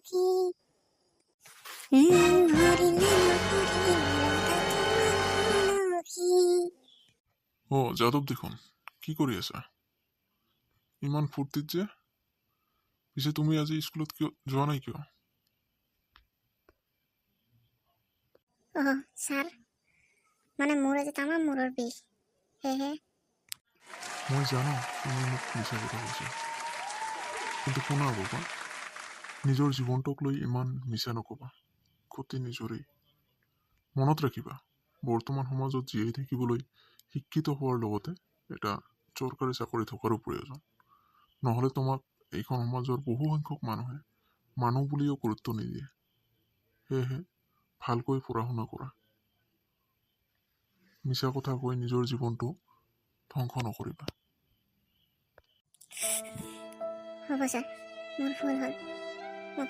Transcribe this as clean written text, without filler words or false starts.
সখী যাদৱ দেখোন কি কৰি আছা ইমান ফূৰ্তিত যে পিছে তুমি আজি স্কুলত কিয় যোৱা নাই কিয় ছাৰ মানে মোৰ আজি তামাম মূৰৰ বিষ সেয়েহে মই জানো তুমি মোক মিছা কথা কৈছা কিন্তু শুনা বাবা নিজৰ জীৱনটোক লৈ ইমান মিছা নকবা ক্ষতি নিজৰেই মনত ৰাখিবা বৰ্তমান সমাজত জীয়াই থাকিবলৈ শিক্ষিত হোৱাৰ লগতে এটা চৰকাৰী চাকৰি থকাৰো প্ৰয়োজন নহ'লে তোমাক এইখন সমাজৰ বহু সংখ্যক মানুহে মানুহ বুলিও গুৰুত্ব নিদিয়ে সেয়েহে ভালকৈ পঢ়া শুনা কৰা মিছা কথা কৈ নিজৰ জীৱনটো ধ্বংস নকৰিবা হ'ব ছাৰ মোৰ ভুল হ'ল